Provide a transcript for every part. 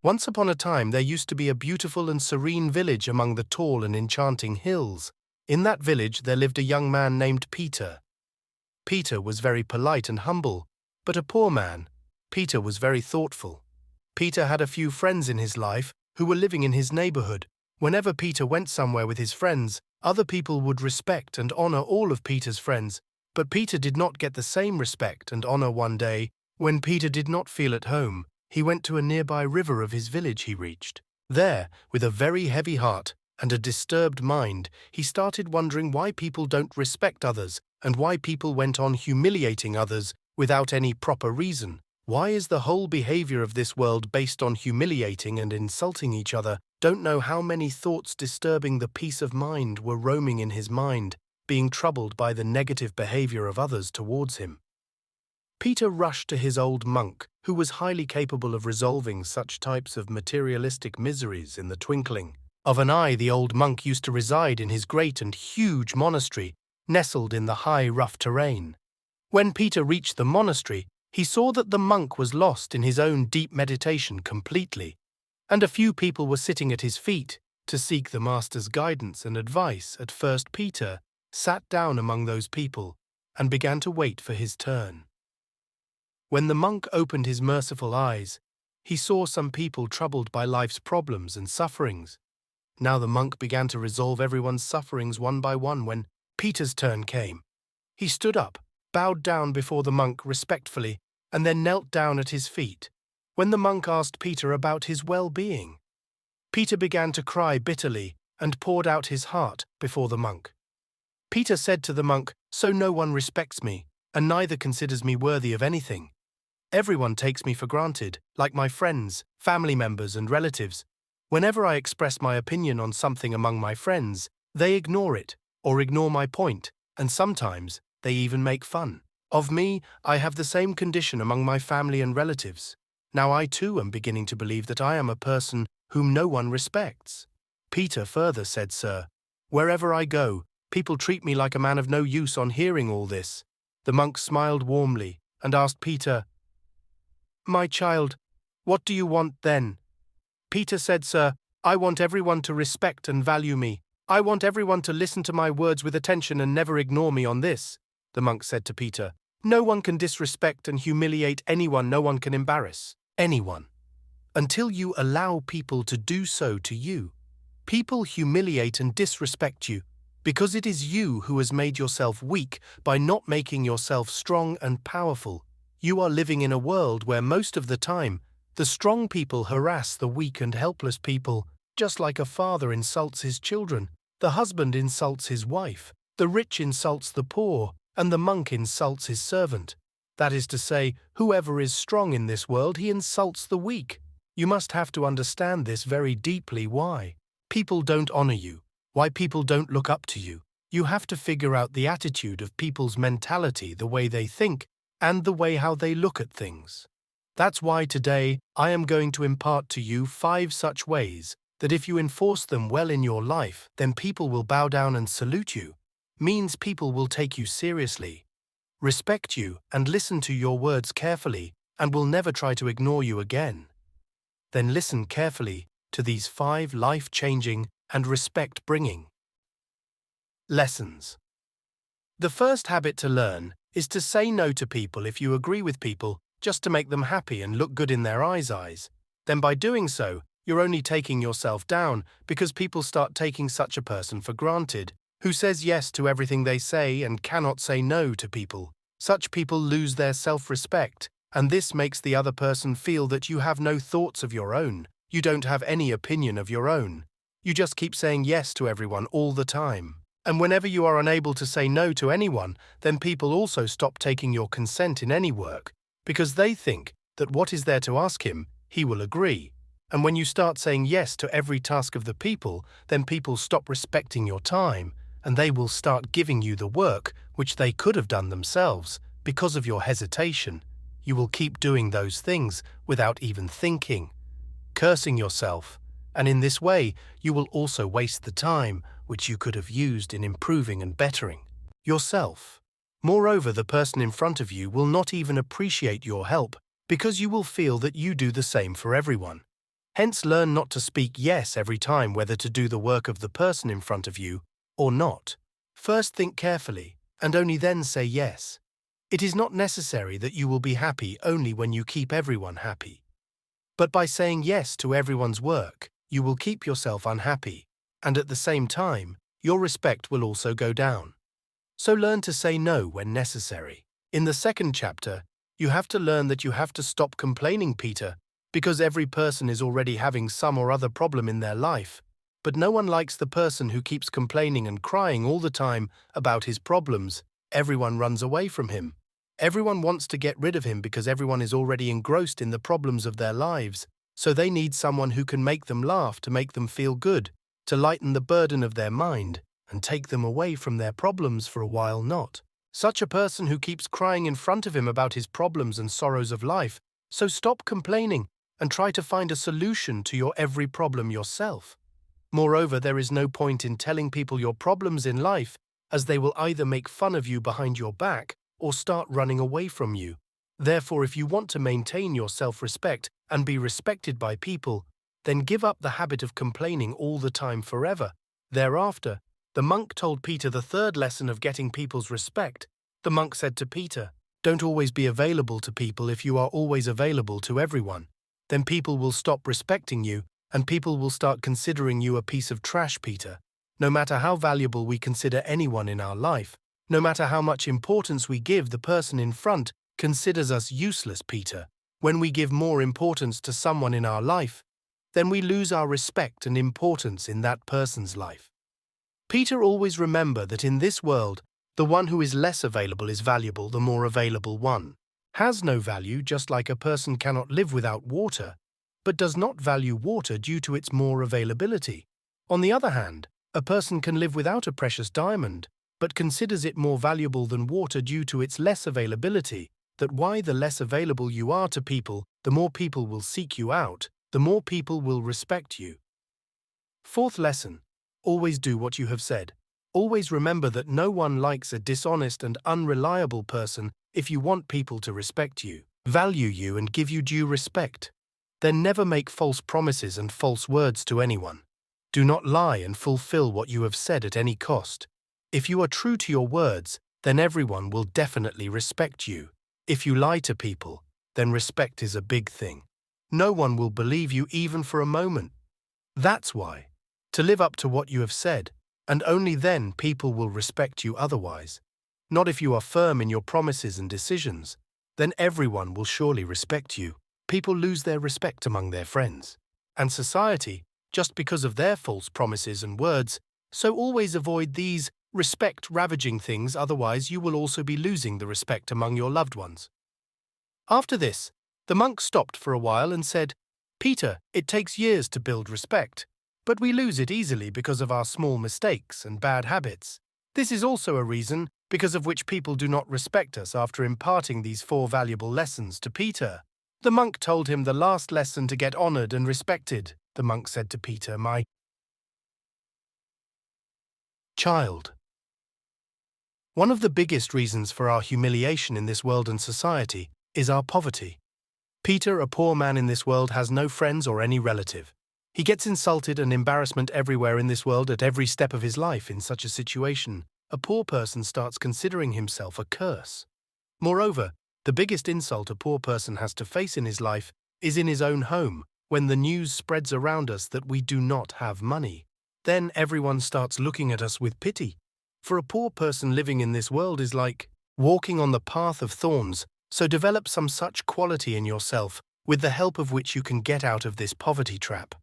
Once upon a time there used to be a beautiful and serene village among the tall and enchanting hills. In that village there lived a young man named Peter. Peter was very polite and humble, but a poor man. Peter was very thoughtful. Peter had a few friends in his life who were living in his neighborhood. Whenever Peter went somewhere with his friends, other people would respect and honor all of Peter's friends, but Peter did not get the same respect and honor one day. When Peter did not feel at home, he went to a nearby river of his village he reached. There, with a very heavy heart and a disturbed mind, he started wondering why people don't respect others and why people went on humiliating others without any proper reason. Why is the whole behavior of this world based on humiliating and insulting each other? Don't know how many thoughts disturbing the peace of mind were roaming in his mind, being troubled by the negative behavior of others towards him. Peter rushed to his old monk, who was highly capable of resolving such types of materialistic miseries in the twinkling of an eye. The old monk used to reside in his great and huge monastery, nestled in the high, rough terrain. When Peter reached the monastery, he saw that the monk was lost in his own deep meditation completely, and a few people were sitting at his feet to seek the master's guidance and advice. At first Peter sat down among those people and began to wait for his turn. When the monk opened his merciful eyes, he saw some people troubled by life's problems and sufferings. Now the monk began to resolve everyone's sufferings one by one. When Peter's turn came, he stood up, bowed down before the monk respectfully, and then knelt down at his feet. When the monk asked Peter about his well-being, Peter began to cry bitterly and poured out his heart before the monk. Peter said to the monk, "So no one respects me, and neither considers me worthy of anything. Everyone takes me for granted, like my friends, family members, and relatives. Whenever I express my opinion on something among my friends, they ignore it, or ignore my point, and sometimes they even make fun of me. I have the same condition among my family and relatives. Now I too am beginning to believe that I am a person whom no one respects." Peter further said, "Sir, wherever I go, people treat me like a man of no use." On hearing all this, the monk smiled warmly and asked Peter, "My child, what do you want then?" Peter said, "Sir, I want everyone to respect and value me. I want everyone to listen to my words with attention and never ignore me on this." The monk said to Peter, "No one can disrespect and humiliate anyone. No one can embarrass anyone until you allow people to do so to you. People humiliate and disrespect you because it is you who has made yourself weak by not making yourself strong and powerful. You are living in a world where most of the time, the strong people harass the weak and helpless people, just like a father insults his children, the husband insults his wife, the rich insults the poor, and the monk insults his servant. That is to say, whoever is strong in this world, he insults the weak. You must have to understand this very deeply. Why people don't honor you, why people don't look up to you. You have to figure out the attitude of people's mentality, the way they think, and the way how they look at things. That's why today I am going to impart to you 5 such ways that if you enforce them well in your life, then people will bow down and salute you. Means people will take you seriously, respect you, and listen to your words carefully, and will never try to ignore you again. Then listen carefully to these 5 life-changing and respect-bringing lessons. The first habit to learn is to say no to people if you agree with people just to make them happy and look good in their eyes. Then by doing so, you're only taking yourself down because people start taking such a person for granted, who says yes to everything they say and cannot say no to people. Such people lose their self-respect, and this makes the other person feel that you have no thoughts of your own, you don't have any opinion of your own. You just keep saying yes to everyone all the time. And whenever you are unable to say no to anyone, then people also stop taking your consent in any work, because they think that what is there to ask him, he will agree. And when you start saying yes to every task of the people, then people stop respecting your time, and they will start giving you the work which they could have done themselves. Because of your hesitation, you will keep doing those things without even thinking, cursing yourself, and in this way you will also waste the time which you could have used in improving and bettering yourself. Moreover, the person in front of you will not even appreciate your help because you will feel that you do the same for everyone. Hence, learn not to speak yes every time whether to do the work of the person in front of you or not. First think carefully, and only then say yes. It is not necessary that you will be happy only when you keep everyone happy. But by saying yes to everyone's work, you will keep yourself unhappy, and at the same time, your respect will also go down. So learn to say no when necessary. In the second chapter, you have to learn that you have to stop complaining, Peter, because every person is already having some or other problem in their life, but no one likes the person who keeps complaining and crying all the time about his problems. Everyone runs away from him. Everyone wants to get rid of him because everyone is already engrossed in the problems of their lives, so they need someone who can make them laugh, to make them feel good, to lighten the burden of their mind, and take them away from their problems for a while. Not such a person who keeps crying in front of him about his problems and sorrows of life. So stop complaining and try to find a solution to your every problem yourself. Moreover, there is no point in telling people your problems in life, as they will either make fun of you behind your back or start running away from you. Therefore, if you want to maintain your self-respect and be respected by people, then give up the habit of complaining all the time forever. Thereafter, the monk told Peter the third lesson of getting people's respect. The monk said to Peter, "Don't always be available to people. If you are always available to everyone, then people will stop respecting you, and people will start considering you a piece of trash, Peter. No matter how valuable we consider anyone in our life, no matter how much importance we give, the person in front considers us useless, Peter. When we give more importance to someone in our life, then we lose our respect and importance in that person's life." Peter, always remember that in this world, the one who is less available is valuable. The more available one has no value, just like a person cannot live without water, but does not value water due to its more availability. On the other hand, a person can live without a precious diamond, but considers it more valuable than water due to its less availability. That why the less available you are to people, the more people will seek you out, the more people will respect you. Fourth lesson: always do what you have said. Always remember that no one likes a dishonest and unreliable person. If you want people to respect you, value you, and give you due respect, then never make false promises and false words to anyone. Do not lie and fulfill what you have said at any cost. If you are true to your words, then everyone will definitely respect you. If you lie to people, then respect is a big thing. No one will believe you even for a moment. That's why, to live up to what you have said, and only then people will respect you. Otherwise, not if you are firm in your promises and decisions, then everyone will surely respect you. People lose their respect among their friends and society just because of their false promises and words, so always avoid these respect-ravaging things, otherwise you will also be losing the respect among your loved ones. After this, the monk stopped for a while and said, "Peter, it takes years to build respect, but we lose it easily because of our small mistakes and bad habits. This is also a reason because of which people do not respect us." After imparting these 4 valuable lessons to Peter, the monk told him the last lesson to get honored and respected. The monk said to Peter, "My child, one of the biggest reasons for our humiliation in this world and society is our poverty. Peter, a poor man in this world, has no friends or any relative. He gets insulted and embarrassment everywhere in this world at every step of his life. In such a situation, a poor person starts considering himself a curse. Moreover, the biggest insult a poor person has to face in his life is in his own home, when the news spreads around us that we do not have money. Then everyone starts looking at us with pity. For a poor person living in this world is like walking on the path of thorns, so develop some such quality in yourself with the help of which you can get out of this poverty trap.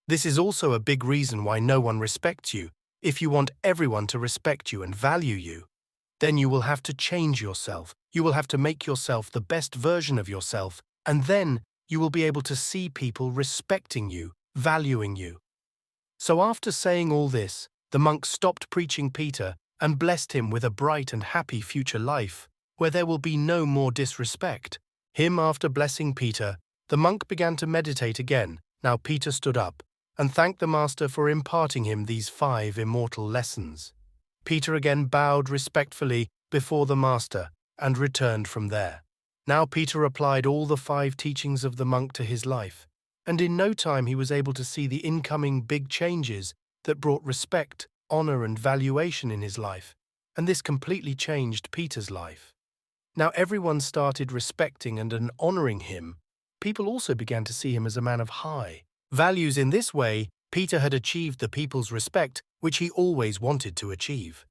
This is also a big reason why no one respects you. If you want everyone to respect you and value you, then you will have to change yourself. You will have to make yourself the best version of yourself, and then you will be able to see people respecting you, valuing you. So after saying all this, the monk stopped preaching Peter and blessed him with a bright and happy future life, where there will be no more disrespect. After blessing Peter, the monk began to meditate again. Now Peter stood up and thanked the master for imparting him these 5 immortal lessons. Peter again bowed respectfully before the master and returned from there. Now Peter applied all the 5 teachings of the monk to his life. And in no time he was able to see the incoming big changes that brought respect, honor, and valuation in his life, and this completely changed Peter's life. Now everyone started respecting and honoring him. People also began to see him as a man of high values. In this way, Peter had achieved the people's respect which he always wanted to achieve.